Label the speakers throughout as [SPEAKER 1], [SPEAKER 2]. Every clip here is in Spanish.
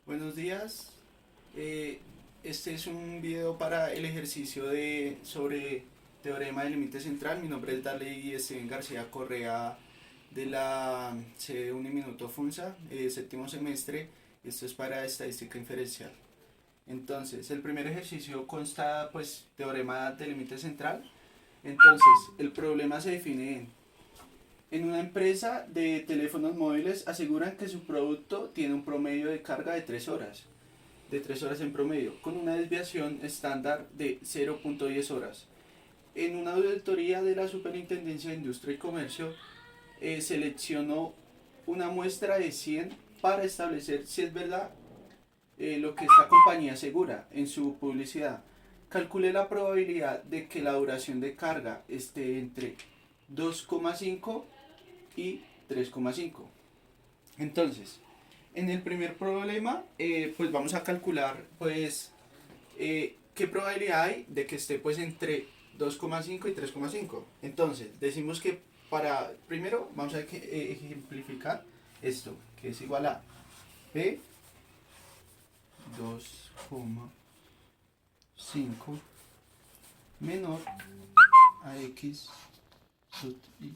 [SPEAKER 1] Buenos días. Este es un video para el ejercicio sobre teorema del límite central. Mi nombre es Darley Steven García Correa de la sede Uniminuto Funza, séptimo semestre. Esto es para estadística inferencial. Entonces, el primer ejercicio consta, pues, teorema del límite central. Entonces, el problema se define en una empresa de teléfonos móviles aseguran que su producto tiene un promedio de carga de 3 horas en promedio, con una desviación estándar de 0.10 horas. En una auditoría de la Superintendencia de Industria y Comercio, seleccionó una muestra de 100 para establecer si es verdad lo que esta compañía asegura en su publicidad. Calcule la probabilidad de que la duración de carga esté entre 2,5 y 3,5. Entonces, en el primer problema, pues vamos a calcular, pues, qué probabilidad hay de que esté, pues, entre 2,5 y 3,5. Entonces, decimos que primero, vamos a ejemplificar esto, que es igual a P 2,5 menor a X sub I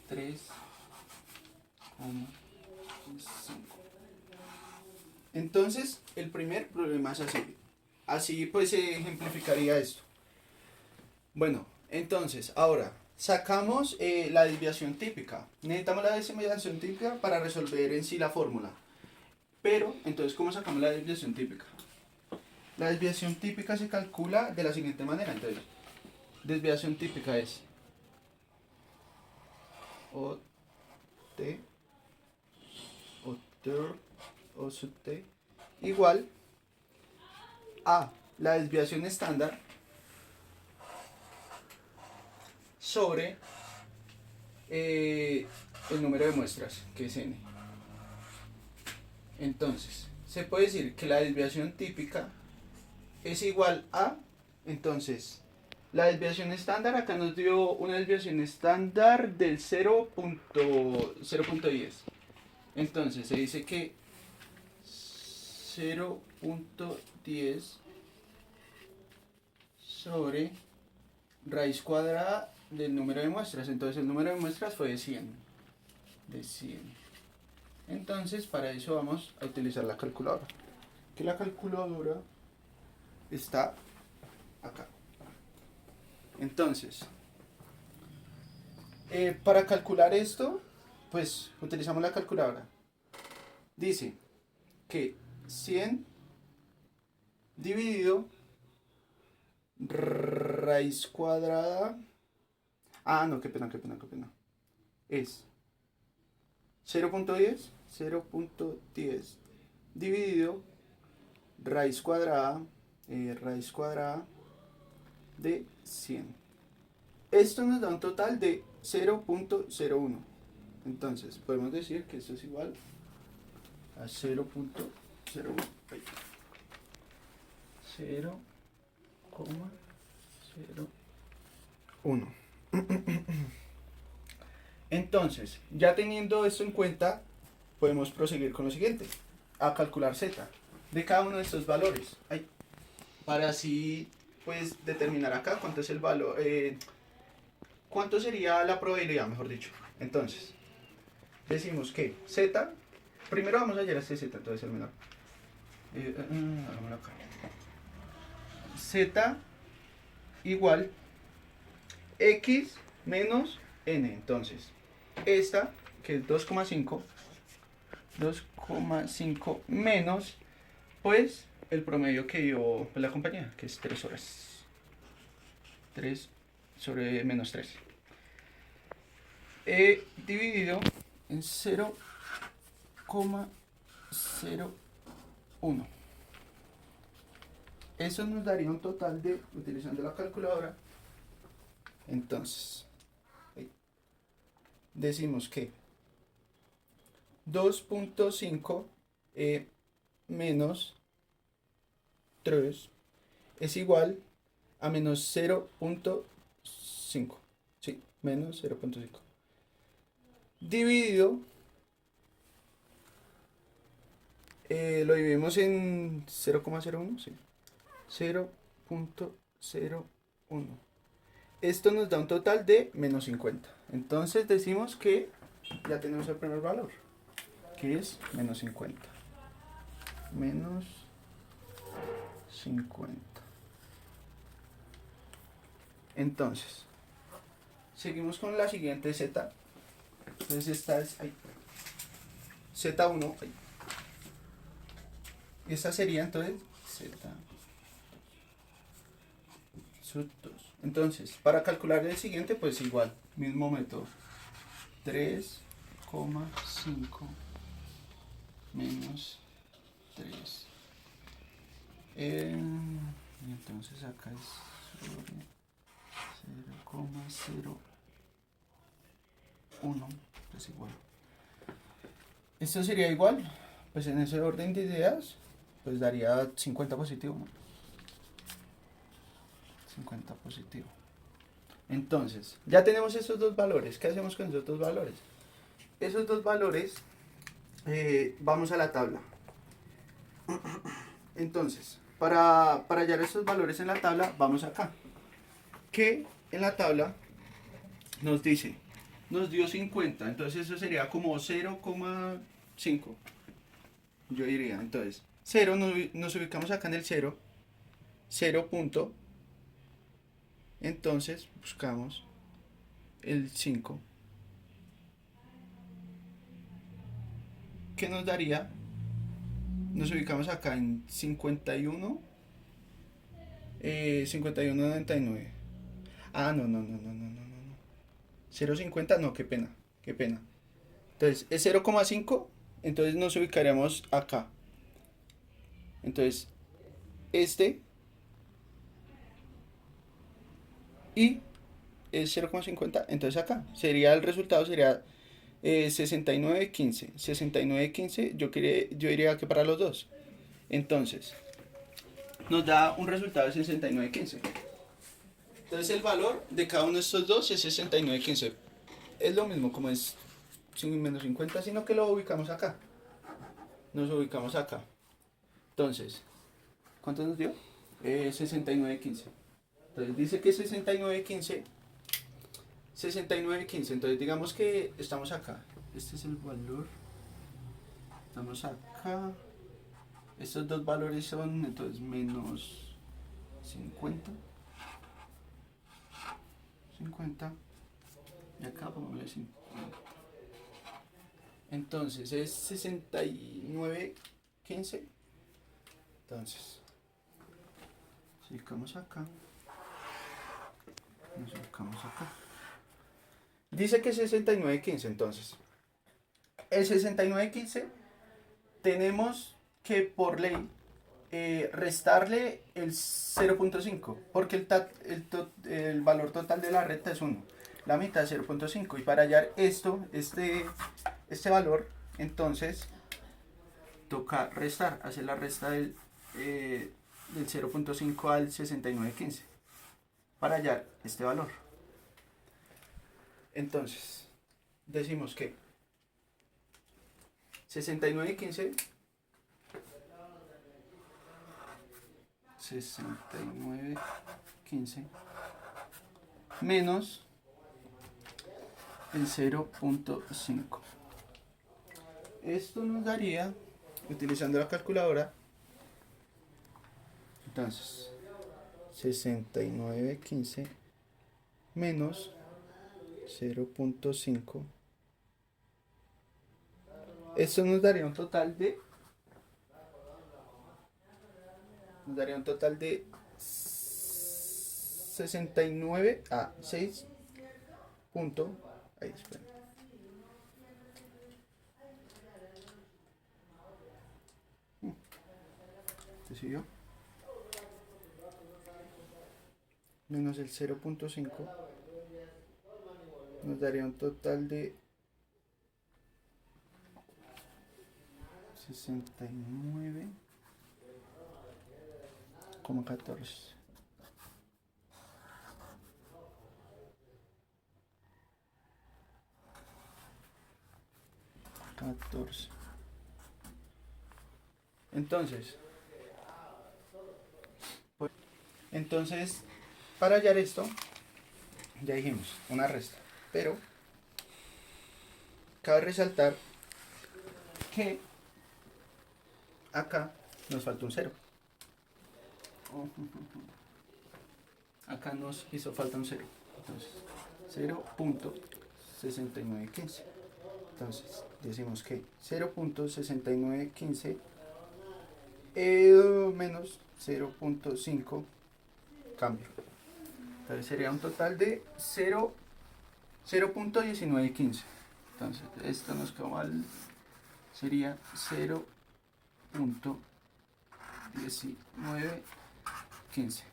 [SPEAKER 1] 3,5. Entonces, el primer problema es así. Así pues se ejemplificaría esto. Bueno, entonces, ahora sacamos la desviación típica. Necesitamos la desviación típica para resolver en sí la fórmula. Pero, entonces, ¿cómo sacamos la desviación típica? La desviación típica se calcula de la siguiente manera. Entonces, desviación típica es O T o TER o sub T igual a la desviación estándar sobre el número de muestras, que es n. Entonces, se puede decir que la desviación típica es igual a, entonces, la desviación estándar, acá nos dio una desviación estándar del 0.10. Entonces, se dice que 0.10 sobre raíz cuadrada del número de muestras. Entonces, el número de muestras fue de 100. De 100. Entonces, para eso vamos a utilizar la calculadora. Que la calculadora está acá. Entonces, para calcular esto, pues utilizamos la calculadora. Dice que 100 dividido raíz cuadrada. Ah, no, qué pena. Es 0.10 dividido raíz cuadrada de 100. Esto nos da un total de 0.01. Entonces, podemos decir que esto es igual a 0.01. 0,01. Entonces, ya teniendo esto en cuenta, podemos proseguir con lo siguiente, a calcular z de cada uno de estos valores. Para así, pues, determinar acá cuánto es el valor, cuánto sería la probabilidad, mejor dicho. Entonces, decimos que z, primero vamos a hallar este z, entonces el menor. Hagámoslo acá. Z igual x menos n. Entonces, esta, que es 2,5 menos, pues, el promedio que dio la compañía, que es 3 horas. 3 sobre menos 3. He dividido en 0,01. Eso nos daría un total de, utilizando la calculadora, entonces, decimos que 2.5 menos 3 es igual a menos 0.5. Sí, menos 0.5. Dividido Lo dividimos en 0,01, sí. 0,01. Esto nos da un total de menos 50. Entonces decimos que ya tenemos el primer valor, que es menos 50. Menos 50. Entonces, seguimos con la siguiente z. Entonces esta es z1. Y esta sería entonces z sub 2. Entonces, para calcular el siguiente, pues igual, mismo método. 3,5 menos 3. Y entonces acá es sobre 0,01. Es igual. Esto sería igual, pues en ese orden de ideas, pues daría 50 positivo, ¿no? 50 positivo. Entonces, ya tenemos esos dos valores. ¿Qué hacemos con esos dos valores? Esos dos valores, vamos a la tabla. Entonces, para hallar esos valores en la tabla, vamos acá. Que en la tabla nos dice, nos dio 50, entonces eso sería como 0,5. Yo diría, entonces, 0, nos ubicamos acá en el 0, 0 punto, entonces buscamos el 5, que nos daría, nos ubicamos acá en 51, 51,99. Ah, no, no, no, no, no, no, no. 0,50, no, qué pena, qué pena. Entonces, es 0,5, entonces nos ubicaríamos acá. Entonces, este y es 0,50, entonces acá sería el resultado, sería 69,15. 69,15, yo diría que para los dos. Entonces, nos da un resultado de 69,15. Entonces, el valor de cada uno de estos dos es 69,15. Es lo mismo como es sin menos 50, sino que lo ubicamos acá. Nos ubicamos acá. Entonces, ¿cuánto nos dio? 69,15. Entonces, dice que 69,15. 69,15. Entonces, digamos que estamos acá. Este es el valor. Estamos acá. Estos dos valores son entonces menos 50. 50. Y acá pongámosle 50. Entonces es 69,15. Entonces, si ubicamos acá, nos ubicamos acá. Dice que 69,15. Entonces, el 69,15 tenemos que por ley restarle el 0,5, porque el valor total de la recta es 1, la mitad es 0,5, y para hallar este valor, entonces toca restar, hacer la resta del 0,5 al 69,15 para hallar este valor. Entonces, decimos que 69,15 69,15 menos el 0,5. Esto nos daría, utilizando la calculadora, entonces 69,15 menos 0,5. Esto nos daría un total de 69 a 6 punto, ahí espera. ¿Te siguió? Menos el 0,5 nos daría un total de 69,14. 14. Entonces, pues, entonces, para hallar esto, ya dijimos, una resta. Pero, cabe resaltar que acá nos falta un cero. Acá nos hizo falta un cero. Entonces, 0.6915. Entonces, decimos que 0.6915 menos 0.5 cambio. Entonces sería un total de 0.1915. Entonces, esto nos quedó mal. Sería 0.1915.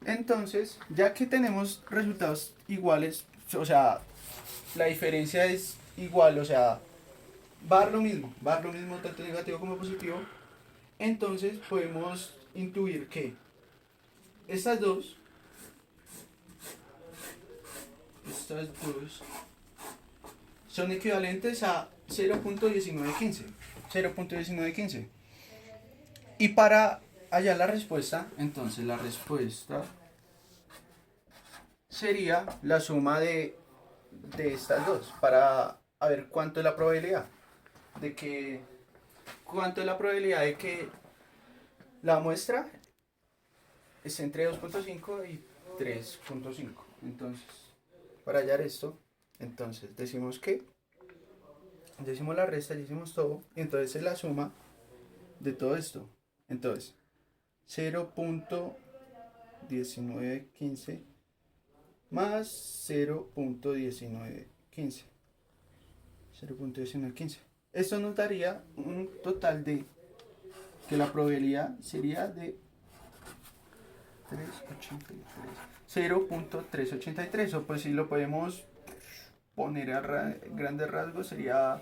[SPEAKER 1] Entonces, ya que tenemos resultados iguales, o sea, la diferencia es igual, o sea, va a dar lo mismo tanto negativo como positivo, entonces podemos intuir que estas dos son equivalentes a 0.1915. 0.1915. Y para hallar la respuesta, entonces la respuesta sería la suma de estas dos, para a ver cuánto es la probabilidad de que la muestra esté entre 2.5 y 3.5. Entonces, para hallar esto, entonces decimos la resta, decimos todo, y entonces es la suma de todo esto. Entonces, 0.1915 más 0.1915. 0.1915. Esto nos daría un total de que la probabilidad sería de 0.383, o pues si lo podemos poner a grandes rasgos sería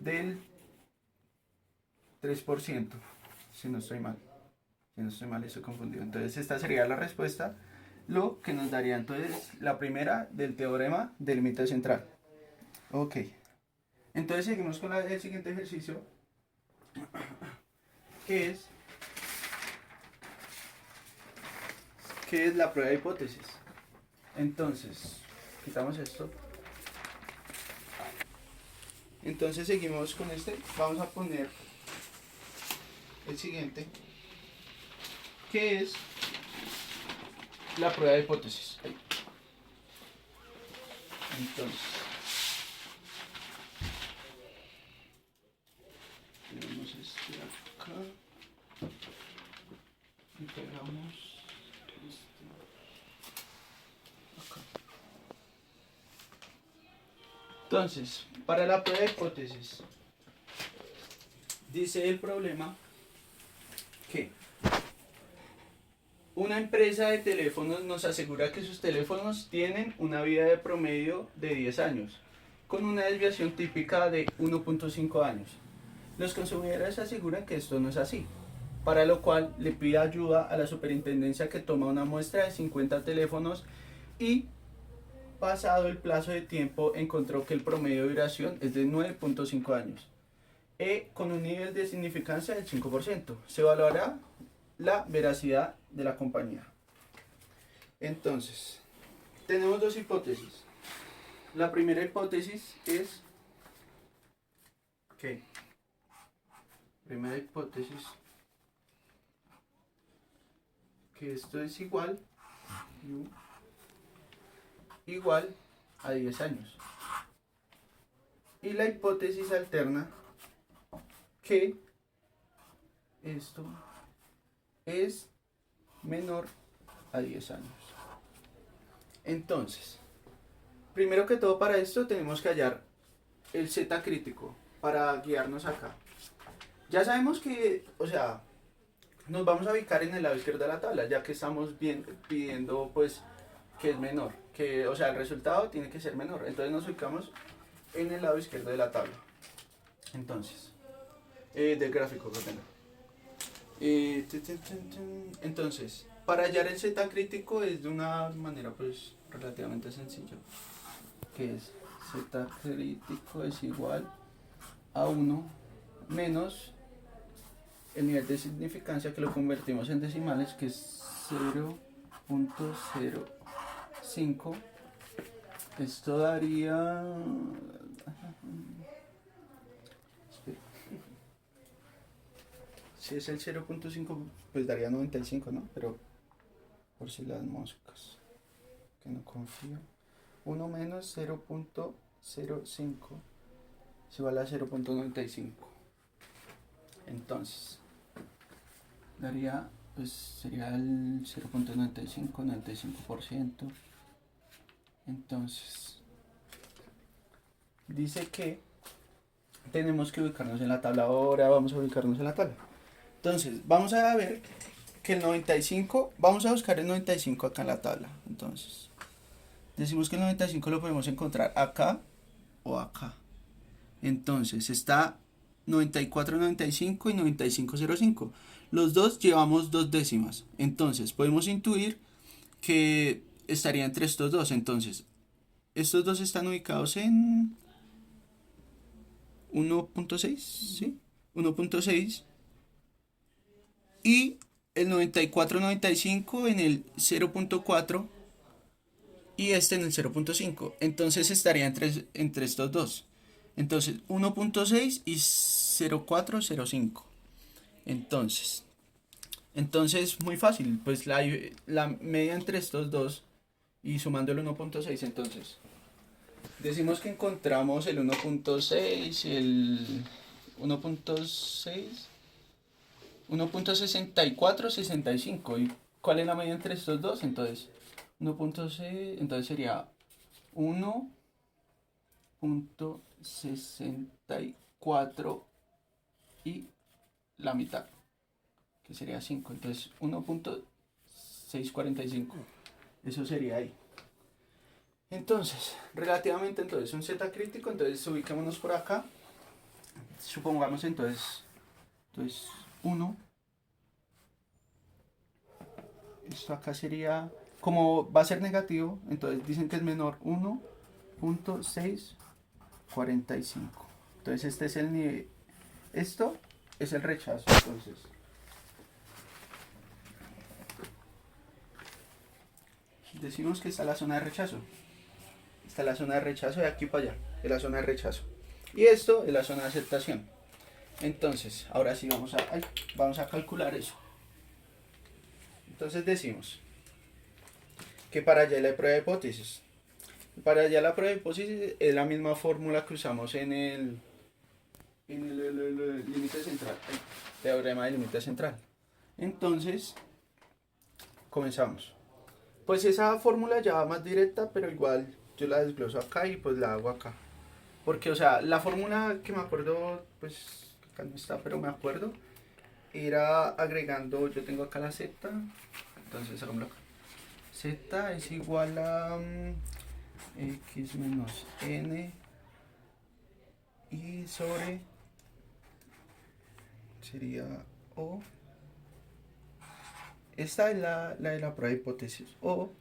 [SPEAKER 1] del 3%, si no estoy mal. Estoy confundido. Entonces esta sería la respuesta, lo que nos daría entonces la primera del teorema del límite central. Ok. Entonces seguimos con el siguiente ejercicio, que es la prueba de hipótesis. Entonces, quitamos esto. Entonces seguimos con este. Vamos a poner el siguiente, que es la prueba de hipótesis. Entonces, tenemos este acá y pegamos este acá. Entonces, para la prueba de hipótesis, dice el problema que una empresa de teléfonos nos asegura que sus teléfonos tienen una vida de promedio de 10 años, con una desviación típica de 1.5 años. Los consumidores aseguran que esto no es así, para lo cual le pide ayuda a la superintendencia, que toma una muestra de 50 teléfonos y, pasado el plazo de tiempo, encontró que el promedio de duración es de 9.5 años, con un nivel de significancia del 5%. Se evaluará la veracidad de la compañía. Entonces, tenemos dos hipótesis. La primera hipótesis es que esto es igual a 10 años. Y la hipótesis alterna, que esto es menor a 10 años. Entonces, primero que todo, para esto tenemos que hallar el Z crítico para guiarnos acá. Ya sabemos que, o sea, nos vamos a ubicar en el lado izquierdo de la tabla, ya que estamos pidiendo pues que es menor, que, o sea, el resultado tiene que ser menor. Entonces nos ubicamos en el lado izquierdo de la tabla. Entonces, del gráfico que tengo. Entonces, para hallar el Z crítico es de una manera pues relativamente sencilla, que es Z crítico es igual a 1 menos el nivel de significancia, que lo convertimos en decimales, que es 0.05. Esto daría... Si es el 0.5, pues daría 95, ¿no? Pero por si las moscas, que no confío. 1 menos 0.05 es igual a 0.95. Entonces, daría, pues sería el 0.95, 95%. Entonces, dice que tenemos que ubicarnos en la tabla. Ahora vamos a ubicarnos en la tabla. Entonces, vamos a ver que el 95, vamos a buscar el 95 acá en la tabla. Entonces, decimos que el 95 lo podemos encontrar acá o acá. Entonces, está 94.95 y 95.05. Los dos llevamos dos décimas. Entonces, podemos intuir que estaría entre estos dos. Entonces, estos dos están ubicados en 1.6, ¿sí? 1.6. Y el 94.95 en el 0.4 y este en el 0.5. Entonces estaría entre estos dos. Entonces 1.6 y 0.405. Entonces muy fácil, pues la media entre estos dos y sumando el 1.6. Entonces decimos que encontramos el 1.6, el 1.6, 1.6465. ¿Y cuál es la media entre estos dos? Entonces 1.6, entonces sería 1.64 y la mitad, que sería 5. Entonces 1.645. Eso sería ahí. Entonces, relativamente, entonces un z crítico. Entonces ubiquémonos por acá. Supongamos entonces 1. Esto acá sería, como va a ser negativo, entonces dicen que es menor 1.645. Entonces este es el nivel, esto es el rechazo. Entonces decimos que está la zona de rechazo. Está la zona de rechazo de aquí para allá, es la zona de rechazo. Y esto es la zona de aceptación. Entonces, ahora sí vamos a calcular eso. Entonces decimos que para allá la prueba de hipótesis. Para allá la prueba de hipótesis es la misma fórmula que usamos en el límite central, el teorema del límite central. Entonces, comenzamos. Pues esa fórmula ya va más directa, pero igual yo la desgloso acá y pues la hago acá. Porque, o sea, la fórmula que me acuerdo, pues acá no está, pero me acuerdo, era agregando, yo tengo acá la z, entonces hagámoslo acá. Z es igual a x menos n y sobre, sería o, esta es la de la prueba de hipótesis, o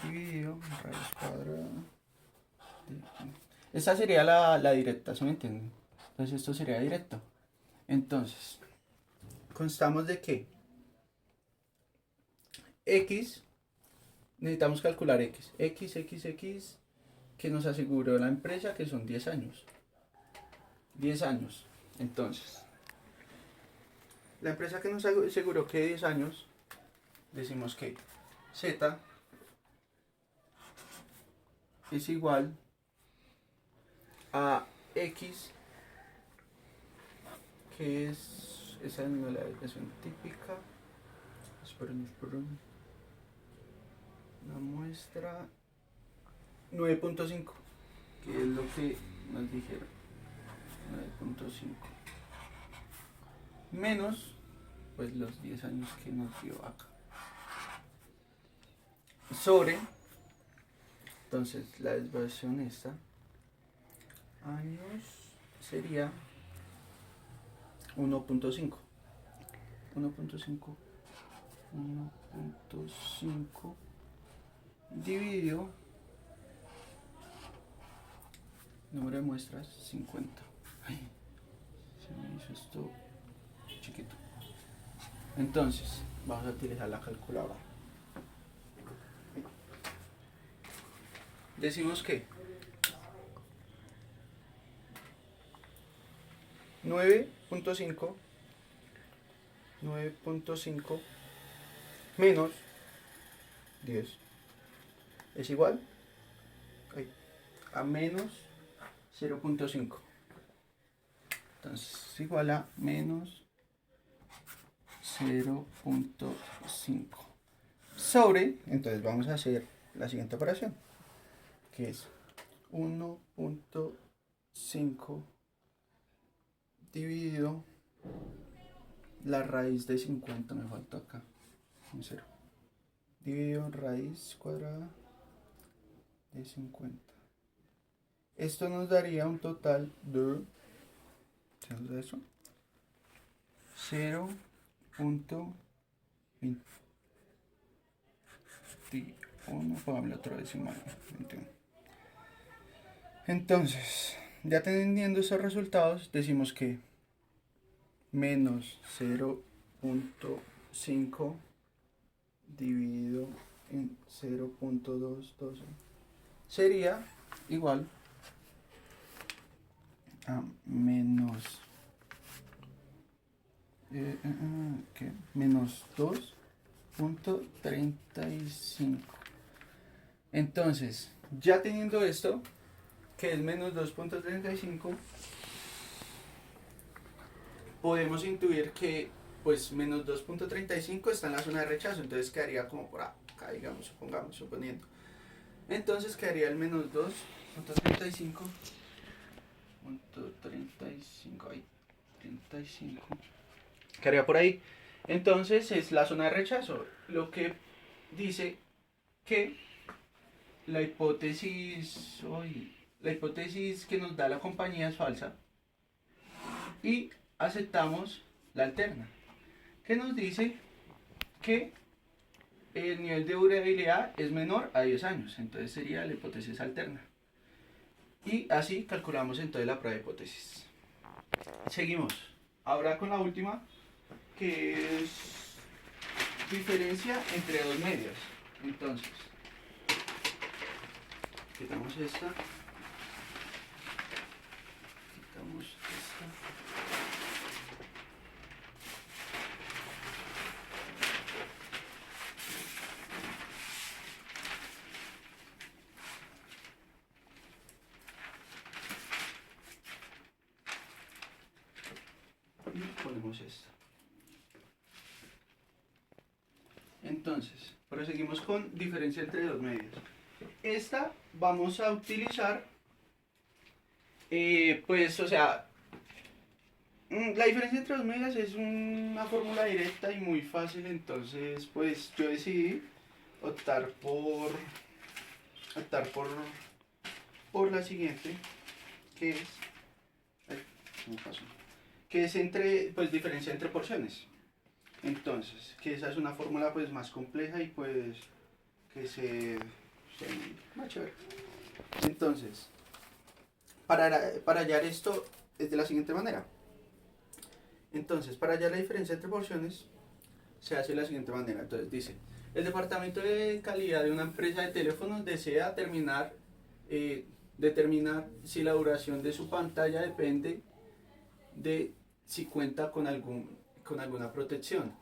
[SPEAKER 1] dividido raíz cuadrada de, esta sería la directa, ¿se me entienden? Entonces esto sería directo. Entonces, constamos de que x, necesitamos calcular x, que nos aseguró la empresa, que son 10 años. 10 años. Entonces, la empresa que nos aseguró que 10 años, decimos que z es igual a x, que es, esa es la desviación típica, esperen, la muestra 9.5, que es lo que nos dijeron, 9.5, menos pues los 10 años que nos dio acá, sobre, entonces la desviación esta, años, sería 1.5, 1.5 dividido número de muestras 50. Ay, se me hizo esto chiquito. Entonces, vamos a utilizar la calculadora. Decimos que 9.5 menos 10 es igual a menos 0.5. Entonces es igual a menos 0.5 sobre, entonces vamos a hacer la siguiente operación, que es 1.5 dividido la raíz de 50, me falta acá un 0, dividido raíz cuadrada de 50. Esto nos daría un total de, ¿sabes eso? 0.21, pongámosle otra decimal, 21. Entonces, ya teniendo esos resultados, decimos que menos 0.5 dividido en 0.212 sería igual a menos menos 2.35. Entonces, ya teniendo esto, que es menos 2.35, podemos intuir que pues menos 2.35 está en la zona de rechazo, entonces quedaría como por acá, digamos, suponiendo. Entonces quedaría el menos 2.35, ahí, 35, quedaría por ahí. Entonces es la zona de rechazo, lo que dice que la hipótesis que nos da la compañía es falsa y aceptamos la alterna, que nos dice que el nivel de durabilidad es menor a 10 años, entonces sería la hipótesis alterna. Y así calculamos entonces la prueba de hipótesis. Seguimos. Ahora con la última, que es diferencia entre dos medias. Entonces, quitamos esta. Quitamos esta. Y ponemos esta. Entonces, proseguimos con diferencia entre dos medias. Esta vamos a utilizar, pues, o sea, la diferencia entre dos medias es una fórmula directa y muy fácil, entonces, pues, yo decidí optar por la siguiente, que es, ay, ¿cómo pasó? Que es entre, pues, diferencia entre porciones. Entonces, que esa es una fórmula pues más compleja y pues que se más chévere. Entonces, para hallar esto es de la siguiente manera. Entonces, para hallar la diferencia entre porciones se hace de la siguiente manera. Entonces dice, el departamento de calidad de una empresa de teléfonos desea determinar si la duración de su pantalla depende de si cuenta con alguna protección.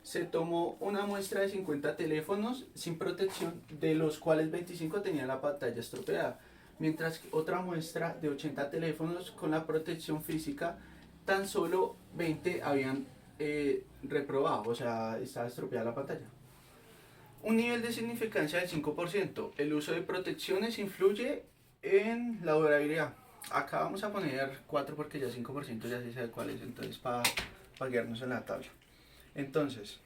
[SPEAKER 1] Se tomó una muestra de 50 teléfonos sin protección, de los cuales 25 tenían la pantalla estropeada, mientras que otra muestra de 80 teléfonos con la protección física, tan solo 20 habían reprobado, o sea, estaba estropeada la pantalla. Un nivel de significancia del 5%. El uso de protecciones influye en la durabilidad. Acá vamos a poner 4 porque ya 5% ya se sabe cuál es, entonces para guiarnos en la tabla. Entonces,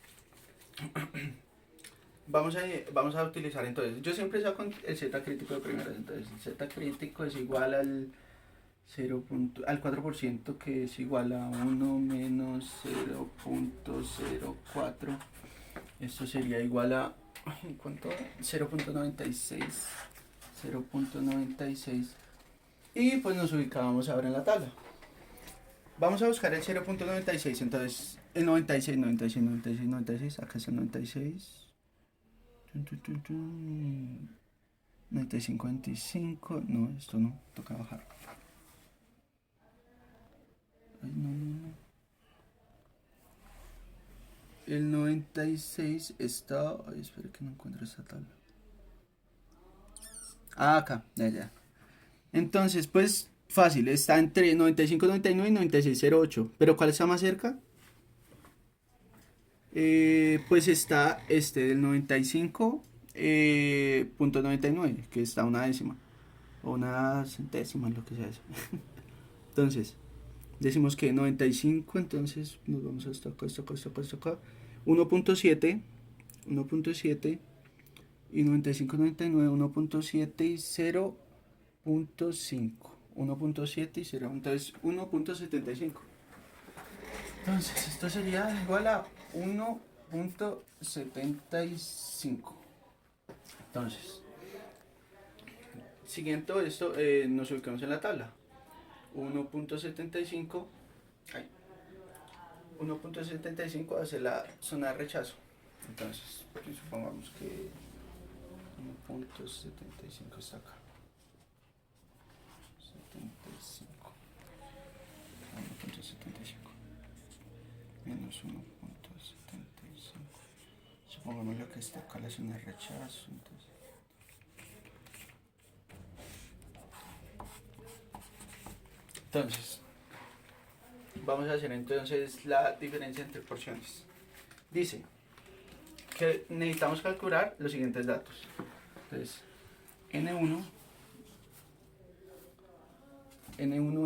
[SPEAKER 1] vamos a utilizar, entonces, yo siempre saco el z crítico de primeras, entonces el z crítico es igual al 4%, que es igual a 1 menos 0.04. Esto sería igual a, ¿cuánto? 0.96. Y pues nos ubicábamos ahora en la tabla. Vamos a buscar el 0.96, entonces el 96, 96, 96, 96, acá está el 96. 95, 25, no, esto no, toca bajar. Ay, no, no, no. El 96 está... Ay, espera que no encuentro esta tabla. Ah, acá, ya, ya. Entonces, pues, fácil, está entre 95, 99 y 96,08. ¿Pero cuál está más cerca? Pues está este del 95, punto 99, que está una décima. O una centésima, lo que sea eso. Entonces, decimos que 95, entonces nos vamos hasta acá, hasta acá, hasta acá, hasta acá. 1.7, 1.7 y 95, 99, 1.7 y 0.5. 1.7 y 0, entonces 1.75. Entonces esto sería igual a 1.75. Entonces, siguiendo esto, nos ubicamos en la tabla. 1.75, 1.75 hace la zona de rechazo. Entonces, supongamos que 1.75 está acá. 75. 1.75 menos 1.75. Supongamos lo que está acá la zona de rechazo. Entonces, vamos a hacer entonces la diferencia entre porciones. Dice que necesitamos calcular los siguientes datos. Entonces, N1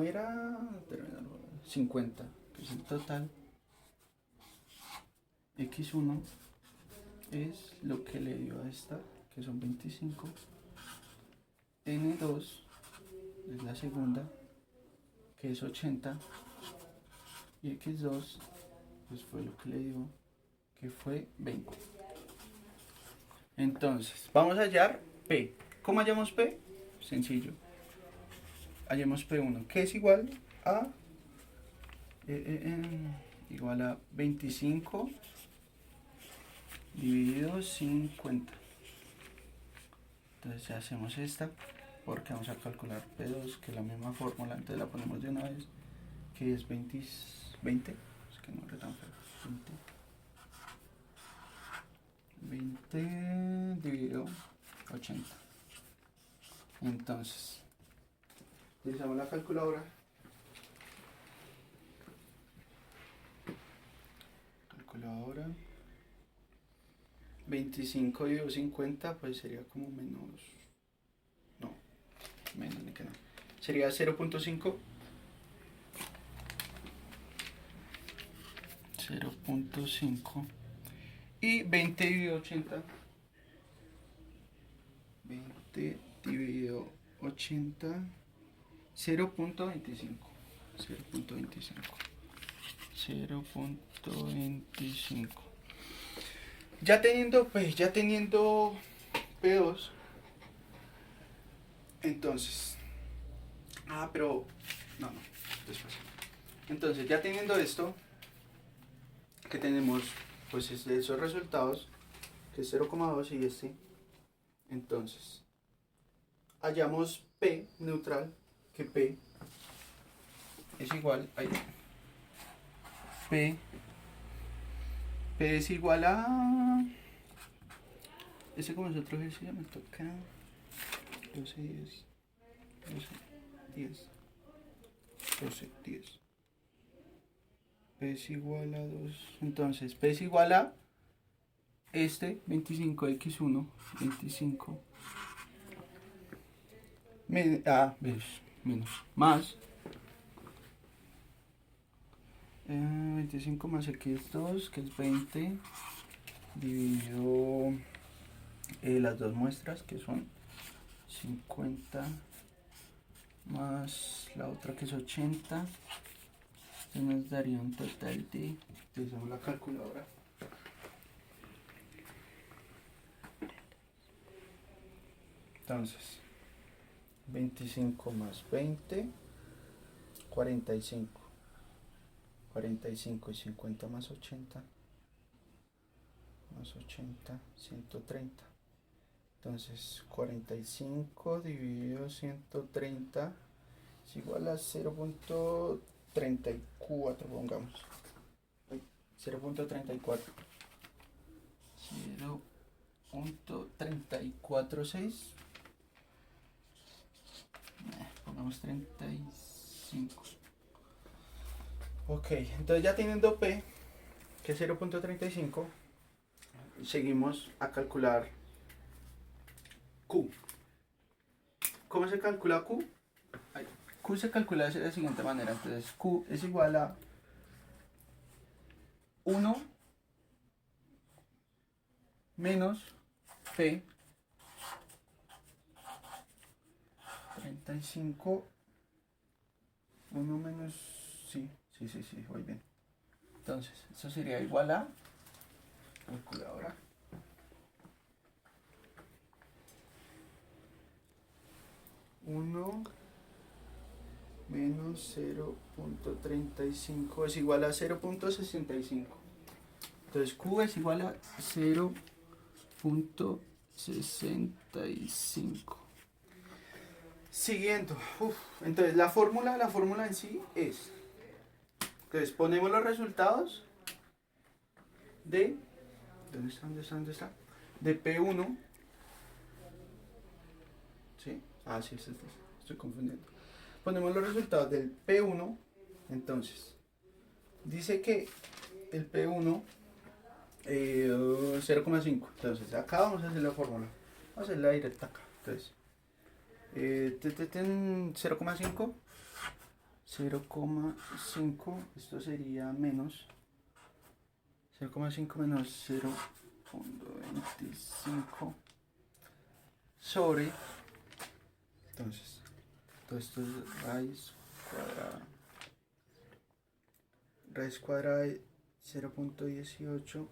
[SPEAKER 1] era 50, entonces el total X1 es lo que le dio a esta, que son 25. N2 es la segunda, que es 80. Y X2 pues fue lo que le dio, que fue 20. Entonces, vamos a hallar P. ¿Cómo hallamos P? Sencillo. Hallemos P1, que es igual a igual a 25 dividido 50. Entonces ya hacemos esta, porque vamos a calcular P2, que es la misma fórmula, entonces la ponemos de una vez, que es 20, es que no es tan feo, 20 dividido 80. Entonces, utilizamos la calculadora. Calculadora. 25 dividido 50, pues sería como menos. No, menos ni que no. Sería 0.5. 0.5. Y 20 dividido 80. 20 dividido 80. 0.25. 0.25. 0.25. Ya teniendo P2, entonces, pero, no, después. Entonces, ya teniendo esto, que tenemos, pues, esos resultados, que es 0,2 y este, entonces, hallamos P neutral, que P es igual a P es igual a... Ese como es otro ejercicio, me toca 12, 10, 12, 10, 12, 10. P es igual a 2. Entonces, P es igual a 25x1, 25. Menos. Más 25 más x2, que es 20, dividido las dos muestras, que son 50, más la otra que es 80. Esto nos daría un total de, utilizamos la calculadora, entonces 25 más 20, 45. 45 y 50 más 80, 130. Entonces 45 dividido 130 es igual a 0.34, pongamos. 0.34. 0.346. Pongamos 35. Ok, entonces ya teniendo P, que es 0.35, seguimos a calcular Q. ¿Cómo se calcula Q? Q se calcula de la siguiente manera. Entonces Q es igual a 1 menos P 35. 1 menos... Sí, voy bien. Entonces, eso sería igual a... calculadora. 1 menos 0.35 es igual a 0.65. Entonces Q es igual a 0.65. Siguiendo. Entonces la fórmula en sí es... Entonces ponemos los resultados de... ¿Dónde está? De P1. ¿Sí? Ah, sí, estoy confundiendo. Ponemos los resultados del P1. Entonces, dice que el P1 0,5. Entonces, acá vamos a hacer la fórmula. Vamos a hacerla directa acá. Entonces, 0,5. 0,5. Esto sería menos 0,5 menos 0.25 sobre... Entonces, todo esto es raíz cuadrada. Raíz cuadrada de 0.18,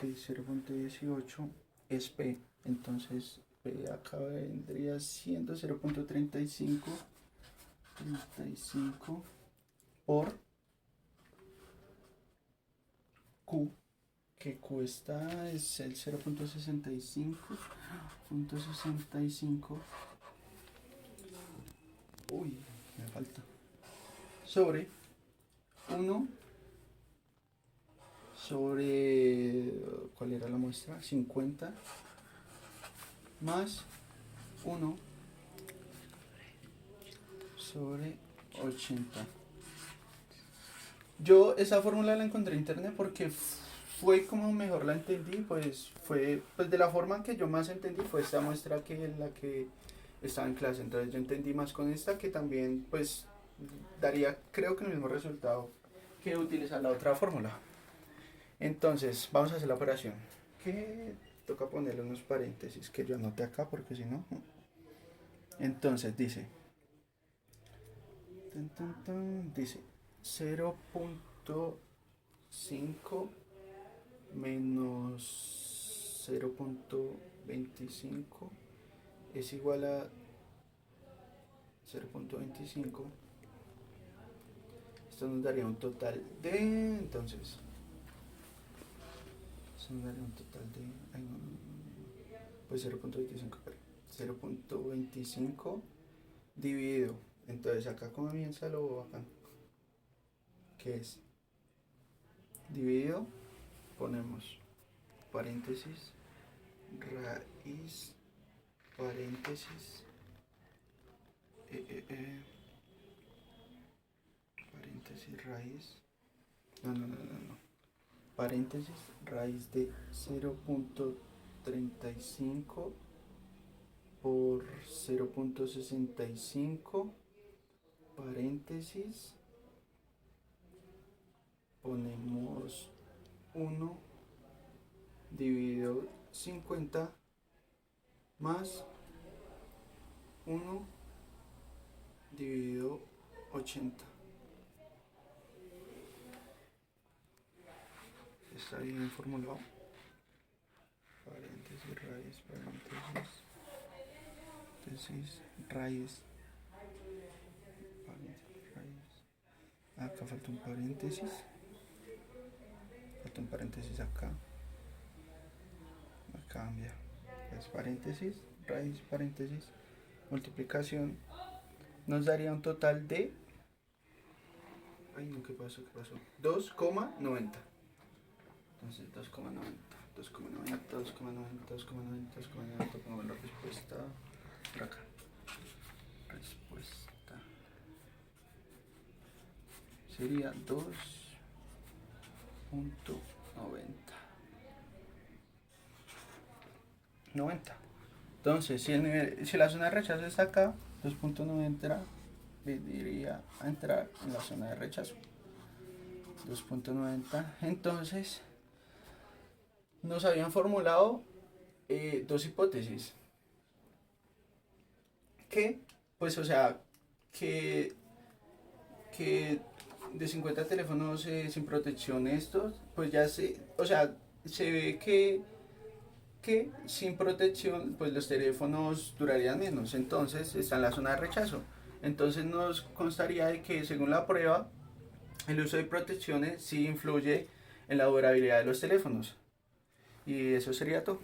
[SPEAKER 1] que 0.18 es P. Entonces, P acá vendría siendo 0.35 por Q, que Q es el 0.65. Uy, me falta. Sobre 1 sobre... ¿Cuál era la muestra? 50 más 1 sobre 80. Yo esa fórmula la encontré en internet porque fue como mejor la entendí, pues fue pues de la forma que yo más entendí fue esta muestra que es la que estaba en clase. Entonces yo entendí más con esta, que también pues daría creo que el mismo resultado que utilizar la otra fórmula. Entonces vamos a hacer la operación, que toca ponerle unos paréntesis que yo anoté acá porque si no... Entonces dice 0.5 menos 0.25 es igual a 0.25. Esto nos daría un total de... Entonces, esto nos daría un total de... Pues 0.25, 0.25 dividido. Entonces acá comienza lo bacán, que es dividido, ponemos paréntesis, raíz, paréntesis, paréntesis, raíz, no, paréntesis, raíz de 0.35 por 0.65, paréntesis, ponemos 1 dividido 50 más 1 dividido 80. Está bien formulado. Paréntesis, raíz, paréntesis, raíz, paréntesis, raíz. Acá acá falta un paréntesis. Falta un paréntesis acá. Cambia. Es paréntesis, raíz, paréntesis, multiplicación. Nos daría un total de... Ay, no, ¿qué pasó? 2,90. Entonces 2,90, 2,90, 2,90, 2,90, 2,90. Pongamos la respuesta por acá. Respuesta sería 2,90. Entonces, si la zona de rechazo está acá, 2,90 iría a entrar en la zona de rechazo. 2,90. Entonces, nos habían formulado dos hipótesis. Que, pues, o sea, que de 50 teléfonos sin protección estos, pues ya se ve que sin protección, pues los teléfonos durarían menos. Entonces, está en la zona de rechazo. Entonces, nos constaría de que, según la prueba, el uso de protecciones sí influye en la durabilidad de los teléfonos. Y eso sería todo.